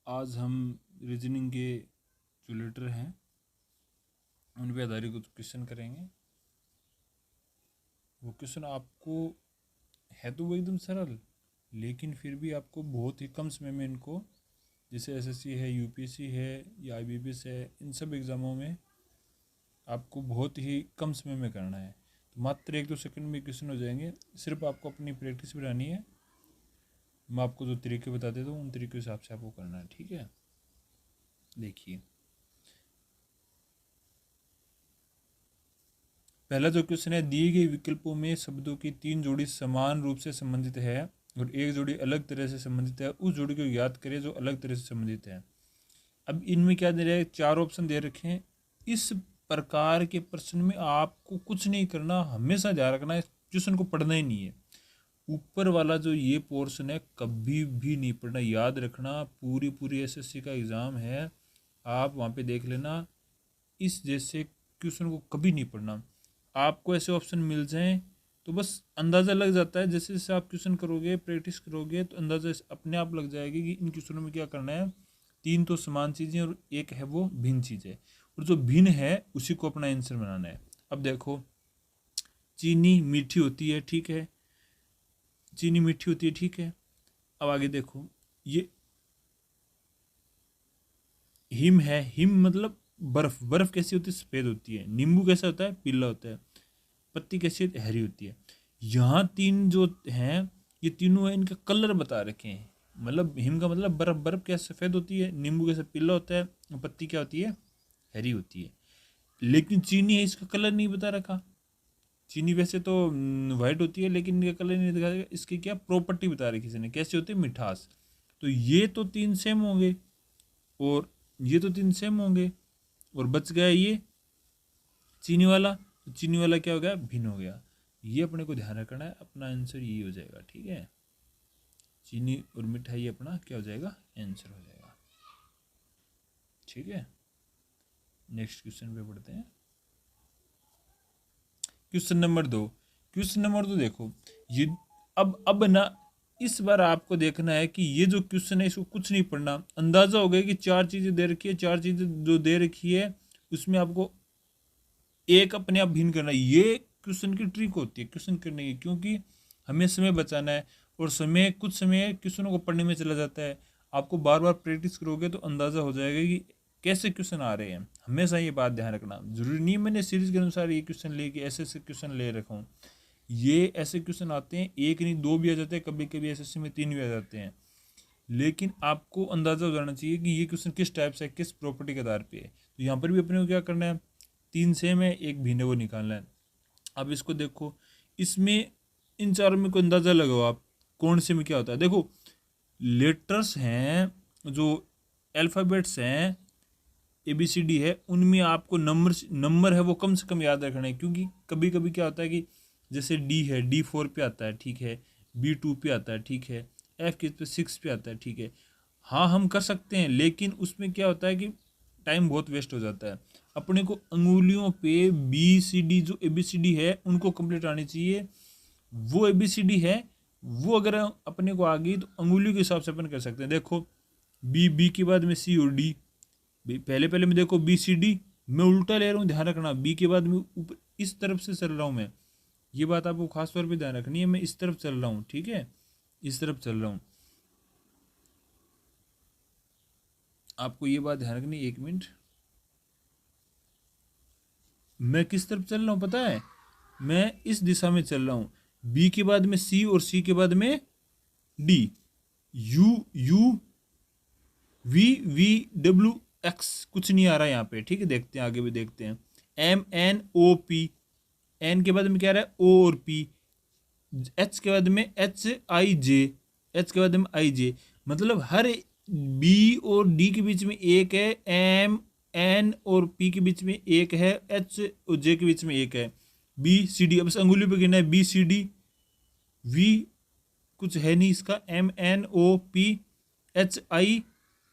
आज हम रीजनिंग के जो लेटर हैं उन पे आधारित कुछ क्वेश्चन करेंगे। वो क्वेश्चन आपको है तो वो एकदम सरल, लेकिन फिर भी आपको बहुत ही कम समय में इनको, जैसे एसएससी है, यूपीएससी है या आईबीपीएस है, इन सब एग्ज़ामों में आपको बहुत ही कम समय में करना है। तो मात्र 1-2 सेकंड में क्वेश्चन हो जाएंगे। सिर्फ आपको अपनी प्रैक्टिस बढ़ानी है। मैं आपको जो तरीके बता देता हूँ उन तरीके के हिसाब से आपको करना है, ठीक है। देखिए, पहला जो क्वेश्चन है, दिए गए विकल्पों में शब्दों की 3 जोड़ी समान रूप से संबंधित है और एक जोड़ी अलग तरह से संबंधित है। उस जोड़ी को याद करें जो अलग तरह से संबंधित है। अब इनमें क्या दे रहा है, 4 ऑप्शन दे रखे हैं। इस प्रकार के प्रश्न में आपको कुछ नहीं करना, हमेशा ध्यान रखना है क्वेश्चन को पढ़ना ही नहीं है। ऊपर वाला जो ये पोर्शन है कभी भी नहीं पढ़ना, याद रखना। पूरी एसएससी का एग्ज़ाम है, आप वहाँ पे देख लेना। इस जैसे क्वेश्चन को कभी नहीं पढ़ना। आपको ऐसे ऑप्शन मिल जाएं तो बस अंदाज़ा लग जाता है। जैसे जैसे आप क्वेश्चन करोगे, प्रैक्टिस करोगे, तो अंदाज़ा अपने आप लग जाएगी कि इन क्वेश्चनों में क्या करना है। 3 तो समान चीज़ें और एक है वो भिन्न चीज़ है, और जो भिन्न है उसी को अपना आंसर बनाना है। अब देखो, चीनी मीठी होती है, ठीक है, चीनी मीठी होती है, ठीक है। अब आगे देखो, ये हिम है, हिम मतलब बर्फ। बर्फ कैसी होती है? सफ़ेद होती है। नींबू कैसा होता है? पीला होता है। पत्ती कैसी होती है? हरी होती है। यहाँ 3 जो हैं, ये तीनों है, इनका कलर बता रखे हैं। मतलब हिम का मतलब बर्फ। बर्फ क्या सफ़ेद होती है, नींबू कैसा पीला होता है, पत्ती क्या होती है? हरी होती है। लेकिन चीनी है, इसका कलर नहीं बता रखा। चीनी वैसे तो वाइट होती है, लेकिन इनका कलर नहीं दिखा। इसकी क्या प्रॉपर्टी बता रखी किसी ने, कैसी होती है? मिठास। तो ये तो 3 सेम होंगे और ये तो 3 सेम होंगे, और बच गया ये चीनी वाला। तो चीनी वाला क्या हो गया? भिन्न हो गया। ये अपने को ध्यान रखना है, अपना आंसर ये हो जाएगा, ठीक है। चीनी और मिठाई अपना क्या हो जाएगा? आंसर हो जाएगा, ठीक है। नेक्स्ट क्वेश्चन पे बढ़ते हैं। Question number 2। क्वेश्चन नंबर 2 देखो, ये अब ना इस बार आपको देखना है कि ये जो क्वेश्चन है इसको कुछ नहीं पढ़ना। अंदाजा हो गया कि 4 चीज़ें दे रखी है, 4 चीज़ें जो दे रखी है उसमें आपको एक अपने आप भिन्न करना। ये क्वेश्चन की ट्रिक होती है क्वेश्चन करने की, क्योंकि हमें समय बचाना है, और समय कुछ समय क्वेश्चनों को पढ़ने में चला जाता है। आपको बार बार प्रैक्टिस करोगे तो अंदाज़ा हो जाएगा कि कैसे क्वेश्चन आ रहे हैं। हमेशा ये बात ध्यान रखना। जरूरी नहीं मैंने सीरीज के अनुसार ये क्वेश्चन ले के ऐसे ऐसे क्वेश्चन ले रखा हूँ। ये ऐसे क्वेश्चन आते हैं, 1 नहीं 2 भी आ जाते हैं, कभी कभी एसएससी में 3 भी आ जाते हैं। लेकिन आपको अंदाज़ा हो जाना चाहिए कि ये क्वेश्चन किस टाइप से है, किस प्रॉपर्टी के आधार पे है। तो यहाँ पर भी अपने को क्या करना है, 3 सेम है, एक भिन्न वो निकालना है। अब इसको देखो, इसमें इन चारों में कोई अंदाज़ा लगाओ आप कौन से में क्या होता है। देखो, लेटर्स हैं, जो अल्फ़ाबेट्स हैं, ABCD है, उनमें आपको नंबर है वो कम से कम याद रखना है। क्योंकि कभी कभी क्या होता है कि जैसे D है, D4 पे आता है, ठीक है, B2 पे आता है, ठीक है, F किस पे 6 पे आता है, ठीक है। हाँ, हम कर सकते हैं, लेकिन उसमें क्या होता है कि टाइम बहुत वेस्ट हो जाता है। अपने को अंगुलियों पे BCD जो ABCD है उनको कंप्लीट आनी चाहिए। वो ABCD है, वो अगर अपने को आ गई तो अंगुलियों के हिसाब से अपन कर सकते हैं। देखो, B के बाद में C और D। पहले पहले में देखो BCD, मैं उल्टा ले रहा हूँ, ध्यान रखना। B के बाद में ऊपर इस तरफ से चल रहा हूँ मैं। ये बात आपको खास तौर पे ध्यान रखनी है। मैं इस तरफ चल रहा हूँ, ठीक है, इस तरफ चल रहा हूँ। आपको ये बात ध्यान रखनी। 1 मिनट, मैं किस तरफ चल रहा हूँ पता है? मैं इस दिशा में चल रहा हूँ। B के बाद में C और C के बाद में D। U V X कुछ नहीं आ रहा है यहाँ पे, ठीक है। देखते हैं, आगे भी देखते हैं। MNOP, N के बाद में क्या आ रहा है? O और P। H के बाद में HIJ, H के बाद में IJ। मतलब हर B और D के बीच में एक है, M N और P के बीच में एक है, H और J के बीच में एक है, BCD। अब बस अंगुली पे गिनना है, BCD। V कुछ है नहीं इसका, MNOP HI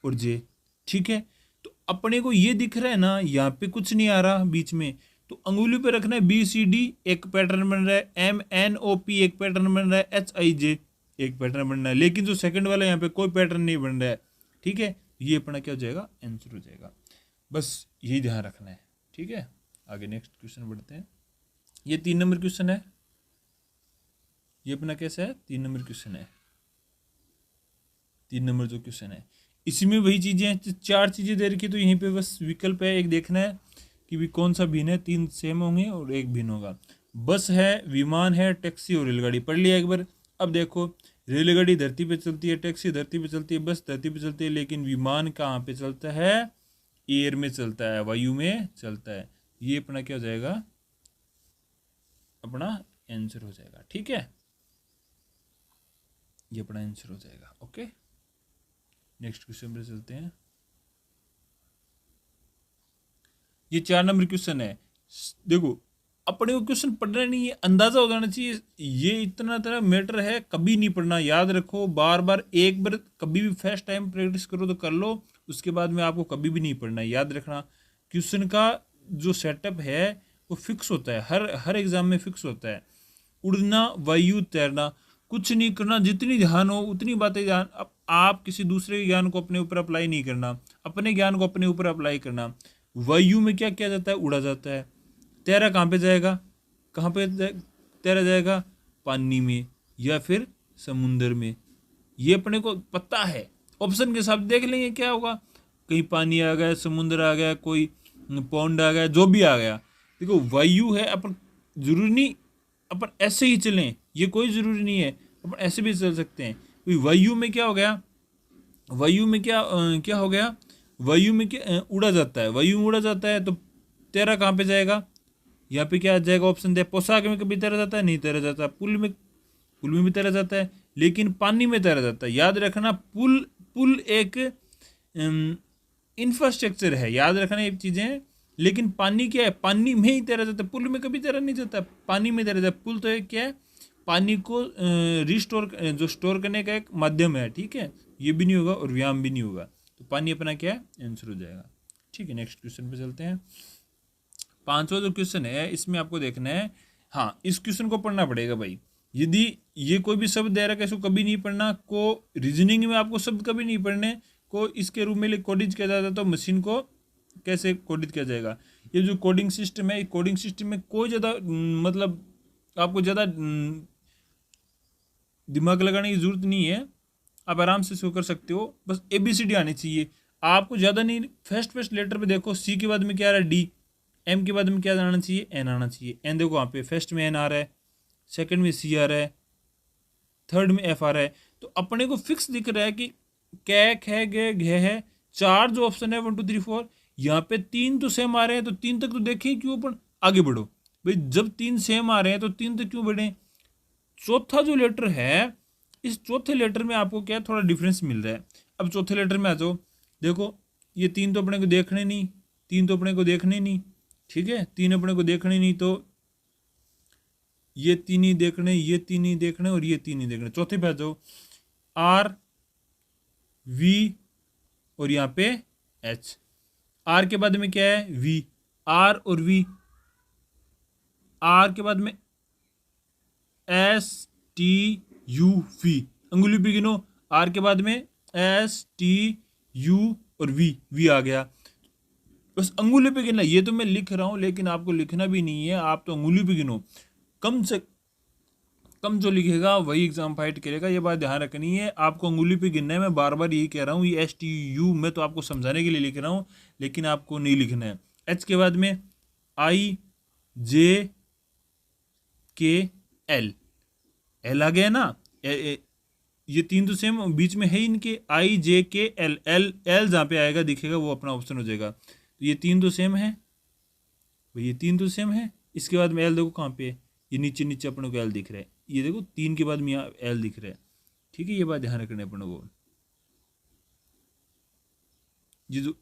और J, ठीक है। तो अपने को ये दिख रहा है ना, यहाँ पे कुछ नहीं आ रहा बीच में, तो अंगुली पे रखना है। BCD एक पैटर्न बन रहा है, MNOP एक पैटर्न बन रहा है, HIJ एक पैटर्न बन रहा है। लेकिन जो सेकंड वाला यहाँ पे कोई पैटर्न नहीं बन रहा है, ठीक है। ये अपना क्या हो जाएगा, आंसर हो जाएगा। बस यही ध्यान रखना है, ठीक है। आगे नेक्स्ट क्वेश्चन बढ़ते हैं। ये 3 नंबर क्वेश्चन है, ये अपना कैसा है, 3 नंबर क्वेश्चन है। 3 नंबर जो क्वेश्चन है इसमें वही चीज़ें हैं, 4 चीज़ें दे रखी, तो यहीं पे बस विकल्प है, एक देखना है कि भी कौन सा भिन्न है। 3 सेम होंगे और एक भिन्न होगा। बस है, विमान है, टैक्सी और रेलगाड़ी पढ़ लिया एक बार। अब देखो, रेलगाड़ी धरती पे चलती है, टैक्सी धरती पे चलती है, बस धरती पे चलती है, लेकिन विमान कहाँ पे चलता है, एयर में चलता है, वायु में चलता है। ये अपना क्या हो जाएगा, अपना आंसर हो जाएगा, ठीक है। ये अपना आंसर हो जाएगा, ओके। नेक्स्ट क्वेश्चन पे चलते हैं। ये 4 नंबर क्वेश्चन है। देखो, अपने को क्वेश्चन पढ़ना नहीं है, अंदाजा हो जाना चाहिए। ये इतना तरह मैटर है, कभी नहीं पढ़ना, याद रखो। बार बार एक बार कभी भी फर्स्ट टाइम प्रैक्टिस करो तो कर लो, उसके बाद में आपको कभी भी नहीं पढ़ना है। याद रखना, क्वेश्चन का जो सेटअप है वो फिक्स होता है, हर एग्जाम में फिक्स होता है। उड़ना, वायु, तैरना, कुछ नहीं करना, जितनी ध्यान हो उतनी बातें ध्यान। अब आप किसी दूसरे के ज्ञान को अपने ऊपर अप्लाई नहीं करना, अपने ज्ञान को अपने ऊपर अप्लाई करना। वायु में क्या किया जाता है, उड़ा जाता है। तैरा कहाँ पे जाएगा, कहाँ पे तैरा जाएगा, पानी में या फिर समुंदर में। ये अपने को पता है, ऑप्शन के साथ देख लेंगे क्या होगा। कहीं पानी आ गया, समुंदर आ गया, कोई पौंड आ गया, जो भी आ गया। देखो, वायु है, अपन जरूरी नहीं अपन ऐसे ही चलें, ये कोई ज़रूरी नहीं है, अपन ऐसे भी चल सकते हैं। वायु में क्या हो गया, वायु में क्या हो गया, वायु में क्या उड़ा जाता है, वायु में उड़ा जाता है, तो तैरा कहाँ पे जाएगा, यहाँ पे क्या आ जाएगा, ऑप्शन दे। पोशाक में कभी तैरा जाता है, नहीं तैरा जाता। पुल में भी तैरा जाता है, लेकिन पानी में तैरा जाता है। याद रखना, पुल एक इंफ्रास्ट्रक्चर है, याद रखना ये चीज़ें। लेकिन पानी क्या है, पानी में ही तैरा जाता है, पुल में कभी तैरा नहीं जाता, पानी में तैरा जाता है। पुल तो एक क्या है, पानी को रिस्टोर जो स्टोर करने का एक माध्यम है, ठीक है। ये भी नहीं होगा और व्यायाम भी नहीं होगा, तो पानी अपना क्या है, आंसर हो जाएगा, ठीक है। नेक्स्ट क्वेश्चन पे चलते हैं। 5वां जो क्वेश्चन है इसमें आपको देखना है, हाँ, इस क्वेश्चन को पढ़ना पड़ेगा भाई। यदि ये कोई भी शब्द दे रहा है, इसको कभी नहीं पढ़ना। को रीजनिंग में आपको शब्द कभी नहीं पढ़ने को इसके रूप में कोडिंग किया जाता है, तो मशीन को कैसे कोडित किया जाएगा। ये जो कोडिंग सिस्टम है, कोडिंग सिस्टम में कोई ज़्यादा मतलब आपको ज़्यादा दिमाग लगाने की जरूरत नहीं है, आप आराम से इसको कर सकते हो। बस ABCD आनी चाहिए आपको, ज़्यादा नहीं। फर्स्ट लेटर पे देखो, C के बाद में क्या आ रहा है, D, M के बाद में क्या आना चाहिए, N आना चाहिए। N देखो वहाँ पे फर्स्ट में N आ रहा है, सेकंड में C आ रहा है, थर्ड में F आ रहा है। तो अपने को फिक्स दिख रहा है कि कैक है, घे है, 4 जो ऑप्शन है 1 2 3 4, यहाँ पे 3 तो सेम आ रहे हैं, तो 3 तक तो देखें, क्यों अपन आगे बढ़ो भाई। जब 3 सेम आ रहे हैं तो 3 तक क्यों बढ़े। चौथा जो लेटर है, इस चौथे लेटर में आपको क्या थोड़ा डिफरेंस मिल रहा है। अब चौथे लेटर में आ जाओ, देखो ये 3 तो अपने को देखने नहीं, 3 तो अपने को देखने नहीं, ठीक है। 3 अपने को देखने नहीं, तो ये 3 ही देखने, ये 3 ही देखने और ये 3 ही देखने। चौथे पे आ जाओ, R V और यहाँ पे H। R के बाद में क्या है, V, R और V। R के बाद में S T U V, अंगुली पे गिनो। R के बाद में S T U और V आ गया। बस अंगुली पे गिनना, ये तो मैं लिख रहा हूँ लेकिन आपको लिखना भी नहीं है, आप तो अंगुली पे गिनो। कम से कम जो लिखेगा वही एग्जाम फाइट करेगा, ये बात ध्यान रखनी है। आपको अंगुली पे गिनना है, मैं बार बार यही कह रहा हूँ। ये STU मैं तो आपको समझाने के लिए लिख रहा हूँ, लेकिन आपको नहीं लिखना है। H के बाद में I J K L, L आ गया ना। ये 3 तो सेम बीच में है इनके, I J K L, L जहाँ पे आएगा दिखेगा वो अपना ऑप्शन हो जाएगा। तो ये 3 तो सेम है, ये 3 तो सेम है। इसके बाद में L देखो कहाँ पे है, ये नीचे नीचे अपने को L दिख रहा है। ये देखो 3 के बाद में यहाँ L दिख रहा है, ठीक है। ये बात ध्यान रखना अपने को। ये जो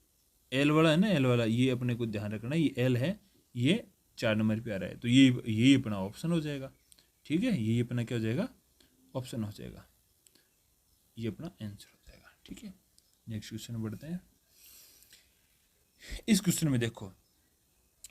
L वाला है ना, L वाला, ये अपने को ध्यान रखना, ये L है, ये 4 नंबर पे आ रहा है, तो ये अपना ऑप्शन हो जाएगा, ठीक है। ये अपना क्या हो जाएगा, ऑप्शन हो जाएगा, ये अपना आंसर हो जाएगा, ठीक है। नेक्स्ट क्वेश्चन बढ़ते हैं। इस क्वेश्चन में देखो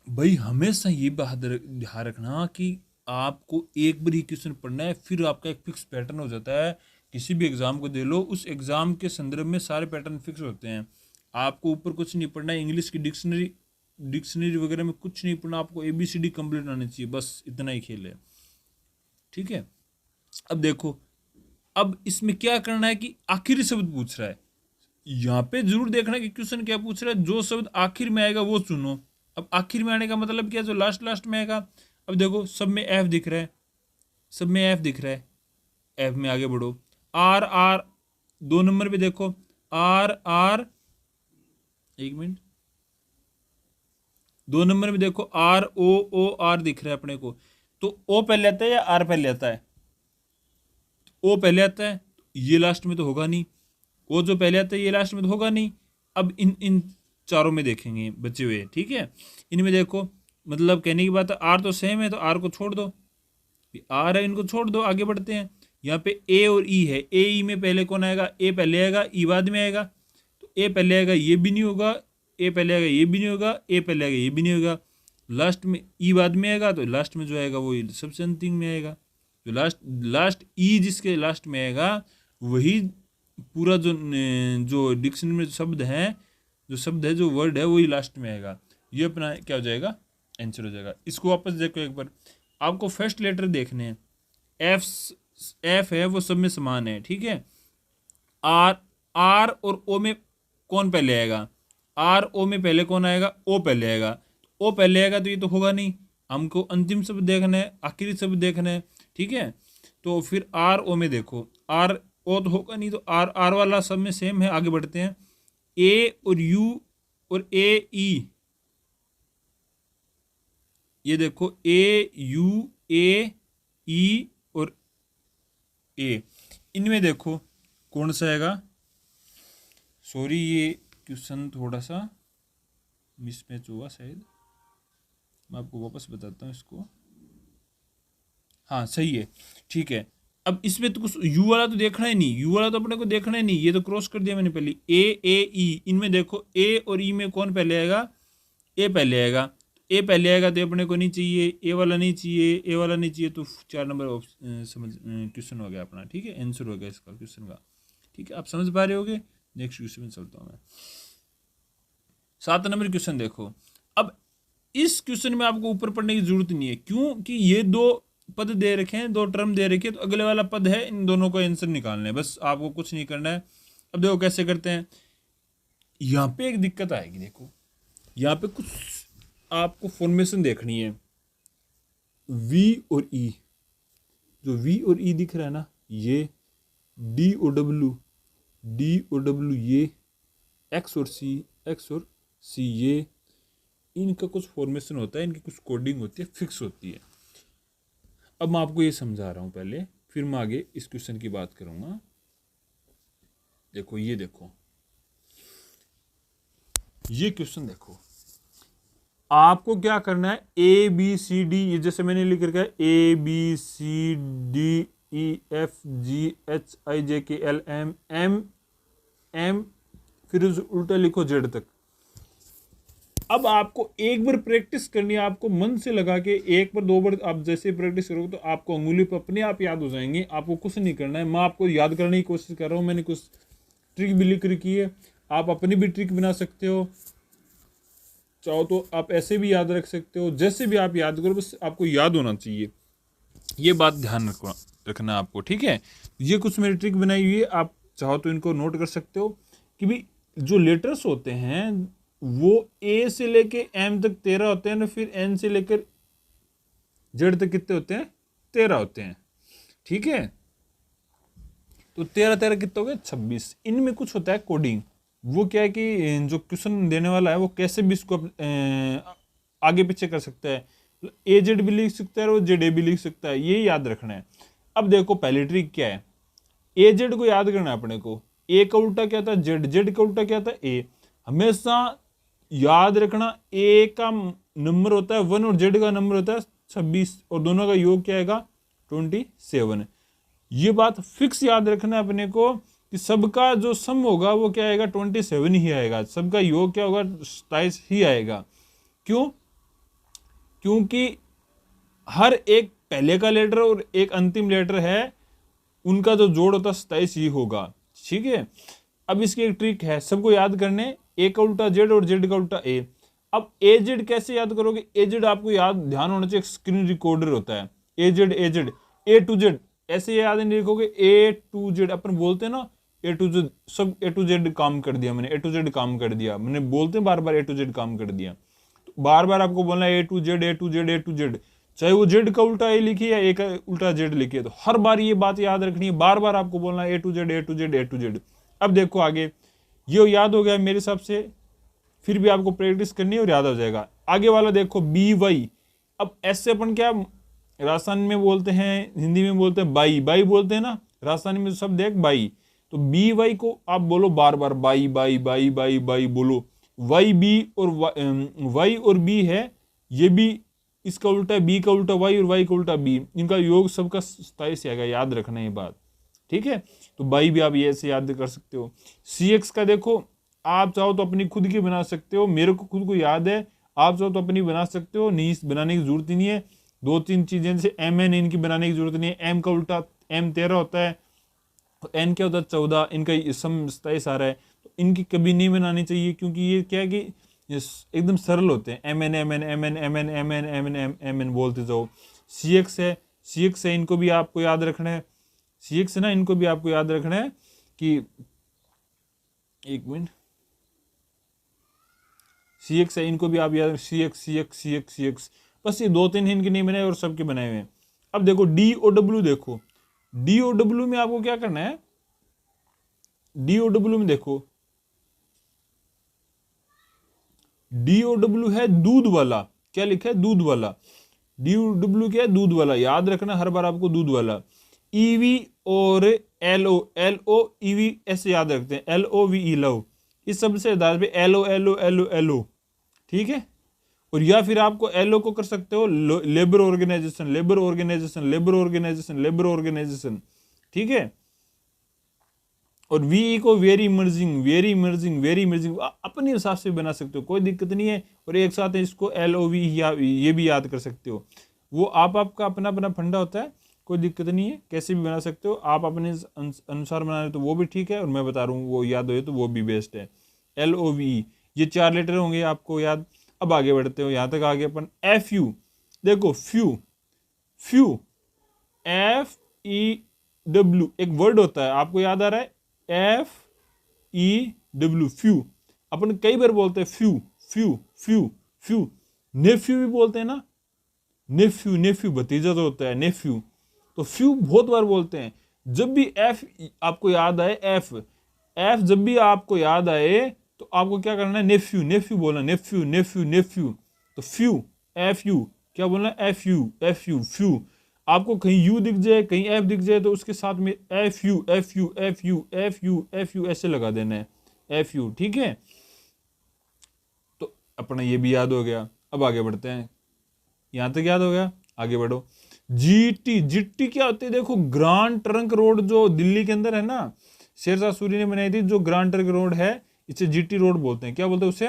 भाई, हमेशा ये बात ध्यान रखना कि आपको एक बार ही क्वेश्चन पढ़ना है, फिर आपका एक फिक्स पैटर्न हो जाता है। किसी भी एग्जाम को दे लो, उस एग्जाम के संदर्भ में सारे पैटर्न फिक्स होते हैं। आपको ऊपर कुछ नहीं पढ़ना है, इंग्लिश की डिक्शनरी वगैरह में कुछ नहीं पढ़ना, आपको ABCD कंप्लीट आनी चाहिए, बस इतना ही खेल है। ठीक है, अब देखो, अब इसमें क्या करना है कि आखिरी शब्द पूछ रहा है, यहाँ पे जरूर देखना कि क्वेश्चन क्या पूछ रहा है, जो शब्द आखिर में आएगा वो चुनो। अब आखिर में आने का मतलब क्या, जो लास्ट में आएगा। अब देखो सब में F दिख रहा है, सब में F दिख रहा है, F में आगे बढ़ो। R 2 नंबर पे देखो R, एक मिनट, 2 नंबर में देखो R दिख रहा है अपने को, तो O पहले आता है या R पहले आता है? O पहले आता है, ये लास्ट में तो होगा नहीं, वो जो पहले आता है ये लास्ट में तो होगा नहीं। अब इन चारों में देखेंगे बचे हुए, ठीक है, इनमें देखो, मतलब कहने की बात है R तो सेम है, तो R को छोड़ दो, R है, इनको छोड़ दो, आगे बढ़ते हैं। यहाँ पे A और E है, A E में पहले कौन आएगा? A पहले आएगा, E बाद में आएगा, तो A पहले आएगा, ये भी नहीं होगा, A पहले आएगा, ये भी नहीं होगा, A पहले आएगा, ये भी नहीं होगा, लास्ट में E बाद में आएगा, तो लास्ट में जो आएगा वो सबसे अंतिम में आएगा, जो लास्ट E जिसके लास्ट में आएगा वही पूरा जो डिक्शनरी में शब्द है, जो वर्ड है वही लास्ट में आएगा। ये अपना क्या हो जाएगा? आंसर हो जाएगा। इसको वापस देखो एक बार, आपको फर्स्ट लेटर देखने हैं, एफ है वो सब में समान है, ठीक है। आर और ओ में कौन पहले आएगा? आर ओ में पहले कौन आएगा? ओ पहले आएगा, ओ पहले आएगा तो ये तो होगा नहीं, हमको अंतिम शब्द देखना है, आखिरी शब्द देखना है, ठीक है। तो फिर आर ओ में देखो, आर ओ तो होगा नहीं, तो आर वाला सब में सेम है, आगे बढ़ते हैं। ए और यू और ए ई, ये देखो ए यू ए ई और ए, इनमें देखो कौन सा आएगा? सॉरी, ये क्वेश्चन थोड़ा सा मिसमैच हुआ शायद, मैं आपको वापस बताता हूँ इसको। हाँ सही है, ठीक है। अब इसमें तो कुछ यू वाला तो देखना ही नहीं, यू वाला तो अपने को देखना ही नहीं, ये तो क्रॉस कर दिया मैंने पहले। ए ई, इनमें देखो ए और ई में कौन पहले आएगा? ए पहले आएगा, ए पहले आएगा तो अपने को नहीं चाहिए, ए वाला नहीं चाहिए, ए वाला नहीं चाहिए, तो 4 नंबर समझ क्वेश्चन हो गया अपना, ठीक है, आंसर हो गया इसका क्वेश्चन का, ठीक है। आप समझ पा रहे होगे। नेक्स्ट क्वेश्चन में चलता हूँ मैं। 7 नंबर क्वेश्चन देखो। अब इस क्वेश्चन में आपको ऊपर पढ़ने की जरूरत नहीं है, क्योंकि ये 2 पद दे रखे हैं, 2 टर्म दे रखे हैं, तो अगले वाला पद है, इन दोनों को आंसर निकालना है, बस आपको कुछ नहीं करना है। अब देखो कैसे करते हैं। यहाँ पे एक दिक्कत आएगी, देखो यहाँ पे कुछ आपको फॉर्मेशन देखनी है, V और E, जो V और E दिख रहा है ना, ये D और W, ये X और C, ये इनका कुछ फॉर्मेशन होता है, इनकी कुछ कोडिंग होती है, फिक्स होती है। अब मैं आपको ये समझा रहा हूँ पहले, फिर मैं आगे इस क्वेश्चन की बात करूंगा। देखो ये देखो, ये क्वेश्चन देखो, आपको क्या करना है, ABCD, ये जैसे मैंने लिख रखा है ABCDEFGHIJKLMNM, फिर उल्टा लिखो Z तक। अब आपको एक बार प्रैक्टिस करनी है, आपको मन से लगा के एक बार 2 बार आप जैसे प्रैक्टिस करोगे तो आपको अंगुली पर अपने आप याद हो जाएंगे, आपको कुछ नहीं करना है। मैं आपको याद करने की कोशिश कर रहा हूँ, मैंने कुछ ट्रिक भी लिख रखी है, आप अपनी भी ट्रिक बना सकते हो, चाहो तो आप ऐसे भी याद रख सकते हो, जैसे भी आप याद करो, बस आपको याद होना चाहिए, ये बात ध्यान रखना आपको, ठीक है। ये कुछ मेरी ट्रिक बनाई हुई है, आप चाहो तो इनको नोट कर सकते हो कि भी जो लेटर्स होते हैं वो A से लेके M तक 13 होते हैं, फिर N से लेकर Z तक कितने होते हैं? 13 होते हैं, ठीक है। तो 13 कितने हो गए? 26। इनमें कुछ होता है कोडिंग, वो क्या है कि जो क्वेश्चन देने वाला है वो कैसे भी इसको आगे पीछे कर सकता है, AZ भी लिख सकता है और ZA भी लिख सकता है, ये याद रखना है। अब देखो पहली ट्रिक क्या है, AZ को याद करना है अपने को, A का उल्टा क्या था? Z का उल्टा क्या था? A। हमेशा याद रखना, A का नंबर होता है 1 और Z का नंबर होता है 26, और दोनों का योग क्या आएगा? 27। ये बात फिक्स याद रखना है अपने को कि सबका जो सम होगा वो क्या आएगा? 27 ही आएगा, सबका योग क्या होगा? 27 ही आएगा। क्यों? क्योंकि हर एक पहले का लेटर और एक अंतिम लेटर है, उनका जो जोड़ होता है 27 ही होगा, ठीक है। अब इसकी एक ट्रिक है, सबको याद करने ए का उल्टा जेड और जेड का उल्टा ए। अब ए जेड कैसे याद करोगे? ए जेड आपको याद ध्यान होना चाहिए, स्क्रीन रिकॉर्डर होता है। ए जेड ए टू जेड ऐसे याद नहीं लिखोगे, ए टू जेड अपन बोलते हैं ना, ए टू जेड, सब ए टू जेड काम कर दिया मैंने, ए टू जेड काम कर दिया मैंने, बोलते हैं बार बार ए टू जेड काम कर दिया। तो बार बार आपको बोलना है A to Z A to Z A to Z, चाहे वो जेड का उल्टा ए लिखिए या ए का उल्टा जेड लिखिए, तो हर बार ये बात याद रखनी है, बार बार आपको बोलना है A to Z A to Z A to Z. अब देखो आगे, ये याद हो गया मेरे हिसाब से, फिर भी आपको प्रैक्टिस करनी है और याद हो जाएगा। आगे वाला देखो बी वाई। अब ऐसे अपन क्या राजस्थान में बोलते हैं, हिंदी में बोलते हैं बाई, बाई बोलते हैं ना, राजस्थानी में शब्द है बाई। तो बी वाई को आप बोलो बार बार, bye bye bye bye bye बोलो। वाई बी और वाई और बी है, ये भी इसका उल्टा है, बी का उल्टा वाई और वाई का उल्टा बी, इनका योग सबका 27 आएगा, याद रखना ये बात, ठीक है। तो बाई भी आप ये ऐसे याद कर सकते हो। सी एक्स का देखो, आप चाहो तो अपनी खुद की बना सकते हो, मेरे को खुद को याद है, आप चाहो तो अपनी बना सकते हो, नहीं बनाने की जरूरत ही नहीं है। दो तीन चीजें जैसे एम एन, इनकी बनाने की जरूरत नहीं है। एम का उल्टा एम 13 होता है, तो एन क्या होता है 14, इनका सम 27 आ रहा है, तो इनकी कभी नहीं बनानी चाहिए, क्योंकि ये क्या है कि एकदम सरल होते हैं, M N M N M N M N M N M N M N बोलते जाओ। सी एक्स है, सी एक्स है, इनको भी आपको याद रखना है, सी एक्स है ना, इनको भी आपको याद रखना है कि, एक मिनट, सी एक्स है, इनको भी आप याद, सी एक्स सी एक्स सी एक्स सी एक्स, बस ये दो तीन इनके नहीं बनाए और सबके बनाए हुए हैं। अब देखो डी ओ डब्ल्यू, देखो डी ओ डब्ल्यू में आपको क्या करना है, डी ओ डब्ल्यू में देखो, डी ओ डब्ल्यू है दूध वाला, क्या लिखा है दूध वाला, डी ओ डब्ल्यू क्या है दूध वाला, याद रखना हर बार आपको दूध वाला। ईवी और एल ओ ईवी ऐसे याद रखते हैं, L O V E love, इस सबसे आधार पे L O L O L O L O, ठीक है। और या फिर आपको एल ओ को कर सकते हो labour organisation labour organisation labour organisation labour organisation, ठीक है। और वी को very emerging very emerging very emerging अपने हिसाब से बना सकते हो, कोई दिक्कत नहीं है। और एक साथ इसको एल ओ वी ये भी याद कर सकते हो, वो आपका अपना अपना फंडा होता है, कोई दिक्कत नहीं है, कैसे भी बना सकते हो आप अपने अनुसार बना रहे तो वो भी ठीक है, और मैं बता रहा हूँ वो याद हो तो वो भी बेस्ट है। एल ओ वी, ये 4 लेटर होंगे आपको याद। अब आगे बढ़ते हो, यहाँ तक आगे अपन एफ यू, देखो few, few F E W एक वर्ड होता है, आपको याद आ रहा है, एफ ई डब्ल्यू फ्यू, अपन कई बार बोलते हैं few few few few. Nephew भी बोलते हैं ना, नेफ्यू नेफ्यू भतीजा जो होता है नेफ्यू, तो फ्यू बहुत बार बोलते हैं। जब भी एफ आपको याद आए, एफ एफ जब भी आपको याद आए तो आपको क्या करना है, नेफ्यू नेफ्यू बोलना, नेफ्यू नेफ्यू नेफ्यू। तो फ्यू एफ यू क्या बोलना, F U F you few. आपको कहीं यू दिख जाए कहीं एफ दिख जाए तो उसके साथ में F U F U F U F U F you ऐसे लगा देना है, एफ यू, ठीक है। तो अपना ये भी याद हो गया। अब आगे बढ़ते हैं, यहां तक याद हो गया, आगे बढ़ो। जीटी, जीटी क्या होती है, देखो ग्रांड ट्रंक रोड जो दिल्ली के अंदर है ना, शेरशाह सूरी ने बनाई थी, जो ग्रांड ट्रंक रोड है इसे जीटी रोड बोलते हैं। क्या बोलते हैं उसे,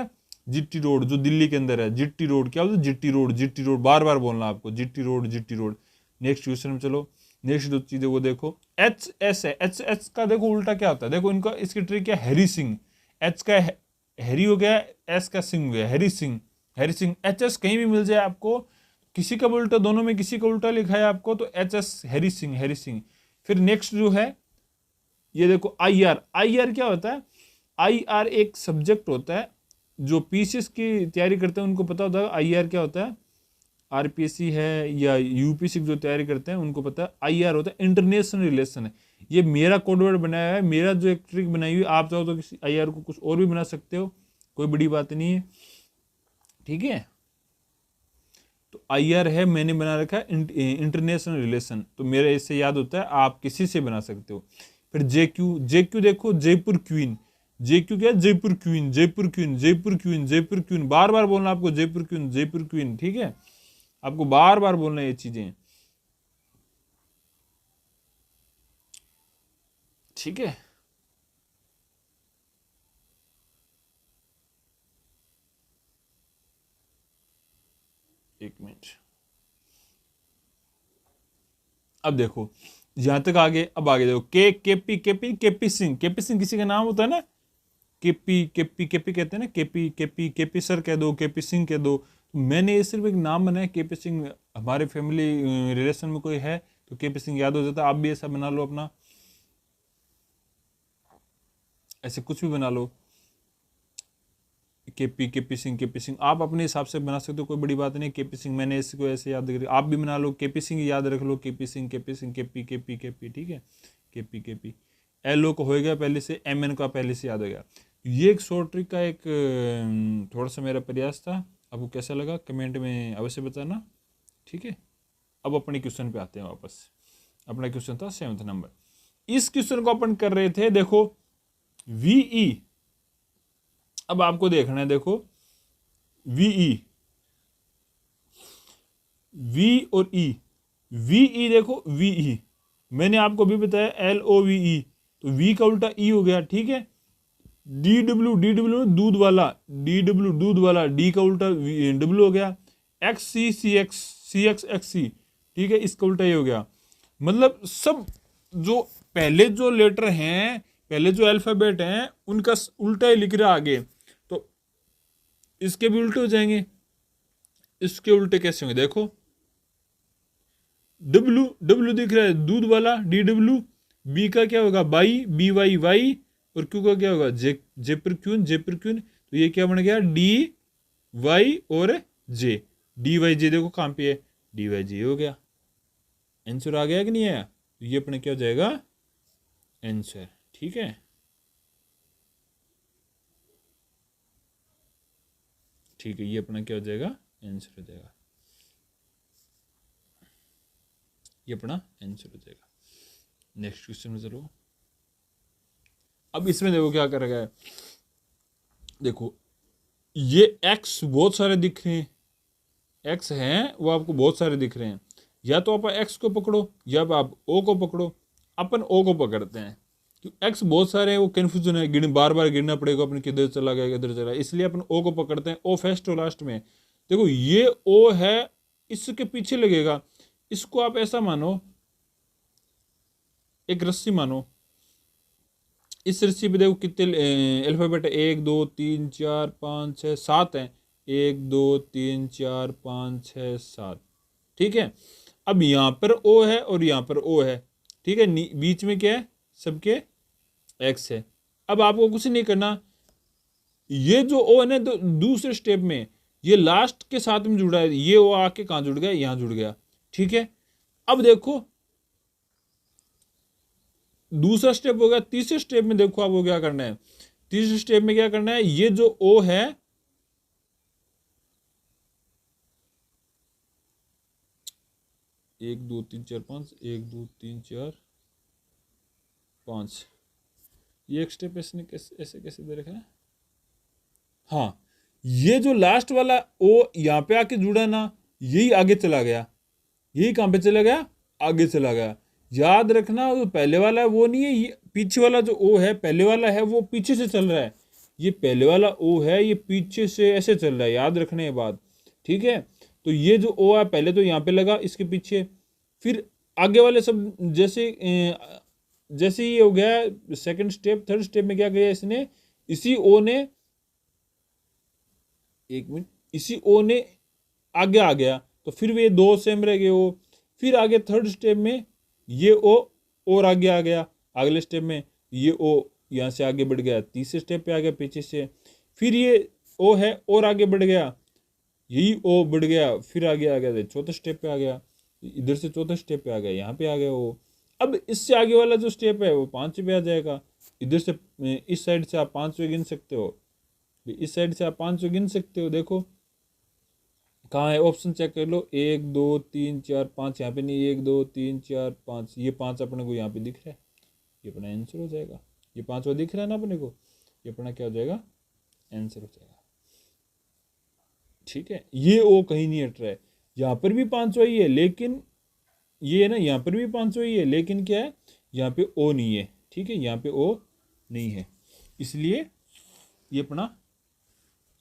जीटी रोड, जो दिल्ली के अंदर है जीटी रोड, क्या बोलते हैं जीटी रोड, जीटी रोड बार बार बोलना आपको, GT road GT road. Next question में चलो, नेक्स्ट जो चीज है वो देखो, एच एस है, एच एच का देखो उल्टा क्या होता है, देखो इनका इसकी ट्रिक क्या, हैरी सिंह, एच का हैरी हो गया, एस का सिंह हो गया, Harry Singh Harry Singh. H S कहीं भी मिल जाए आपको, किसी का उल्टा, दोनों में किसी का उल्टा लिखा है आपको, तो H S Harry Singh Harry Singh. फिर नेक्स्ट जो है ये देखो आई आर, आई आर क्या होता है, आई आर एक सब्जेक्ट होता है, जो पीसीएस की तैयारी करते हैं उनको पता होता है आई आर क्या होता है, आरपीएससी है या यूपीएससी जो तैयारी करते हैं उनको पता है आई आर होता है इंटरनेशनल रिलेशन है। ये मेरा कोडवर्ड बनाया है, मेरा जो एक ट्रिक बनाई हुई, आप चाहो तो किसी आई आर को कुछ और भी बना सकते हो, कोई बड़ी बात नहीं है, ठीक है। तो आई आर है, मैंने बना रखा है इंटरनेशनल रिलेशन, तो मेरा इससे याद होता है, आप किसी से बना सकते हो। फिर जे क्यू, जे क्यू देखो जयपुर क्वीन, जे क्यू क्या है, Jaipur queen Jaipur queen Jaipur queen Jaipur queen, बार बार बोलना आपको, जयपुर क्वीन जयपुर क्वीन, ठीक है, आपको बार बार बोलना ये चीजें, ठीक है। एक मिनट, अब देखो यहां तक आगे, अब आगे देखो के KP KP KP Singh, KP Singh किसी का नाम होता है ना, केपी केपी केपी कहते हैं ना, केपी केपी केपी सर कह दो, केपी सिंह कह दो। तो मैंने ये सिर्फ एक नाम बनाया केपी सिंह, हमारे फैमिली रिलेशन में कोई है तो केपी सिंह याद हो जाता। आप भी ऐसा बना लो अपना, ऐसे कुछ भी बना लो, KP KP Singh KP Singh, आप अपने हिसाब से बना सकते हो, कोई बड़ी बात नहीं। केपी सिंह मैंने इसको ऐसे याद कर, आप भी बना लो, केपी सिंह याद रख लो, KP Singh KP Singh KP KP KP, ठीक है, केपी केपी। एल ओ को हो गया पहले से, एम एन का पहले से याद हो गया। ये एक शॉर्ट ट्रिक का एक थोड़ा सा मेरा प्रयास था, आपको कैसा लगा कमेंट में अवश्य बताना, ठीक है। अब अपने क्वेश्चन पे आते हैं वापस। अपना क्वेश्चन था 7th नंबर। इस क्वेश्चन को अपन कर रहे थे, देखो वीई, अब आपको देखना है, देखो वीई, वी और ई, वीई देखो वीई, मैंने आपको भी बताया LOVE, तो वी का उल्टा ई हो गया, ठीक है। DW दूध वाला, DW दूध वाला, डी का उल्टा डब्ल्यू हो गया। XC ठीक है, इसका उल्टा ये हो गया। मतलब सब जो पहले जो लेटर हैं, पहले जो अल्फाबेट हैं, उनका उल्टा ही लिख रहा आगे, तो इसके भी उल्टे हो जाएंगे। इसके उल्टे कैसे होंगे, देखो डब्ल्यू दिख रहा है दूध वाला, DW, बी का क्या होगा बाई, BY, और क्यू का क्या होगा जेपर क्यून, तो ये क्या बन गया DY और जे, DYJ देखो कहां पे है, DYJ हो गया। आंसर आ गया कि नहीं आया, तो ये अपने क्या हो जाएगा आंसर, ठीक है, ठीक है, ये अपना क्या हो जाएगा आंसर हो जाएगा, ये अपना आंसर हो जाएगा। नेक्स्ट क्वेश्चन में चलो। अब इसमें देखो क्या कर रहा है, देखो ये एक्स बहुत सारे दिख रहे हैं, एक्स हैं वो आपको बहुत सारे दिख रहे हैं, या तो आप एक्स को पकड़ो या आप ओ को पकड़ो। अपन ओ को पकड़ते हैं, क्योंकि एक्स बहुत सारे हैं, वो कन्फ्यूजन है, गिन बार बार गिनना पड़ेगा अपन किधर चला गया किधर चला, इसलिए अपन ओ को पकड़ते हैं। ओ फर्स्ट और लास्ट में, देखो ये ओ है, इसके पीछे लगेगा, इसको आप ऐसा मानो एक रस्सी मानो, इस रस्सी पे देखो कितने अल्फाबेट है, 1 2 3 4 5 6 7 है, 1 2 3 4 5 6 7, ठीक है। अब यहां पर ओ है और यहां पर ओ है, ठीक है, बीच में क्या है सबके एक्स है। अब आपको कुछ नहीं करना, ये जो ओ है ना दूसरे स्टेप में ये लास्ट के साथ में जुड़ा है, ये ओ आके कहां जुड़ गया, यहां जुड़ गया, ठीक है। अब देखो दूसरा स्टेप हो गया, तीसरे स्टेप में देखो आपको क्या करना है, तीसरे स्टेप में क्या करना है, ये जो ओ है, एक दो तीन चार पांच, 1 2 3 4 5, ये एक स्टेप ऐसे कैसे दे रखा है, हाँ, ये जो लास्ट वाला ओ यहां पे आके जुड़ा ना, यही आगे चला गया, यही कहां पे चला गया, आगे चला गया। याद रखना जो पहले वाला है वो नहीं है, ये पीछे वाला जो ओ है, पहले वाला है वो पीछे से चल रहा है, ये पहले वाला ओ है ये पीछे से ऐसे चल रहा है, याद रखने ये बात, ठीक है। तो ये जो ओ है पहले तो यहाँ पे लगा इसके पीछे, फिर आगे वाले सब जैसे जैसे ये हो गया सेकंड स्टेप, थर्ड स्टेप में क्या किया इसने, इसी ओ ने, एक मिनट, इसी ओ ने आगे आ गया, तो फिर वे दो सेम रह गए ओ, फिर आगे थर्ड स्टेप में ये ओ और आगे आ गया, अगले स्टेप में ये ओ यहाँ से आगे बढ़ गया, तीसरे स्टेप पे आ गया पीछे से, फिर ये ओ है और आगे बढ़ गया, यही ओ बढ़ गया, फिर आगे आ गया चौथे स्टेप पे आ गया, इधर से चौथे स्टेप पे आ गया, यहाँ पे आ गया ओ। अब इससे आगे वाला जो स्टेप है वो 5 पे आ जाएगा, इधर से इस साइड से आप 5 गिन सकते हो, इस साइड से आप 5 गिन सकते हो, देखो कहाँ है ऑप्शन चेक कर लो, 1 2 3 4 5, यहाँ पे नहीं, 1 2 3 4 5, ये 5 अपने को यहाँ पे दिख रहा है, ये अपना आंसर हो जाएगा, ये 5वां दिख रहा है ना अपने को, ये अपना क्या हो जाएगा आंसर हो जाएगा, ठीक है। ये ओ कहीं नहीं हट रहा है, यहाँ पर भी 5वां ही है, लेकिन ये है ना, यहाँ पर भी 5वां ही है, लेकिन क्या है यहाँ पे ओ नहीं है, ठीक है, यहाँ पे ओ नहीं है, इसलिए ये अपना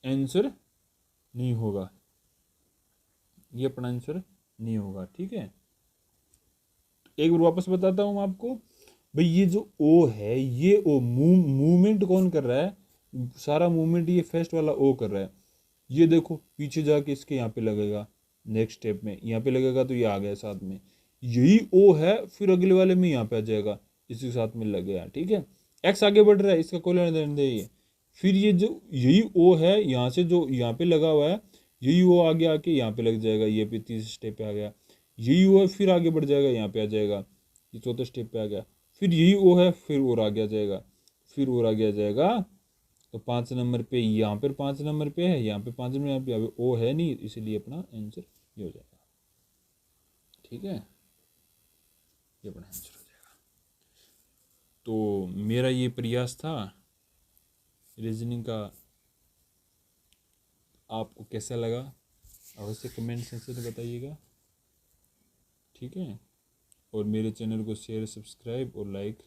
आंसर नहीं होगा, ये अपना आंसर नहीं होगा, ठीक है। एक बार वापस बताता हूं आपको, भाई ये जो ओ है, ये ओ मूवमेंट कौन कर रहा है, सारा मूवमेंट ये फर्स्ट वाला ओ कर रहा है। ये देखो पीछे जाके इसके यहाँ पे लगेगा, नेक्स्ट स्टेप में यहाँ पे लगेगा तो ये आ गया साथ में, यही ओ है, फिर अगले वाले में यहाँ पे आ जाएगा, इसी के साथ में लग गया, ठीक है। एक्स आगे बढ़ रहा है, इसका कोई लेना देना नहीं है। फिर ये जो यही ओ है, यहाँ से जो यहाँ पे लगा हुआ है, यही ओ आगे आके यहाँ पे लग जाएगा, ये पे तीसरे स्टेप पे आ गया। यही ओ है, फिर आगे बढ़ जाएगा, यहाँ पे आ जाएगा, ये चौथे स्टेप पे आ गया। फिर यही ओ है, फिर और आगे आ जाएगा, फिर और आगे आ जाएगा। तो 5 नंबर पे यहाँ पर 5 नंबर पे है, यहाँ पे 5 नंबर, यहाँ पे ओ है नहीं, इसलिए अपना आंसर ये हो जाएगा, ठीक है, ये अपना आंसर हो जाएगा। तो मेरा ये प्रयास था रीजनिंग का, आपको कैसा लगा अवश्य कमेंट सेक्शन में बताइएगा, ठीक है। और मेरे चैनल को शेयर, सब्सक्राइब और लाइक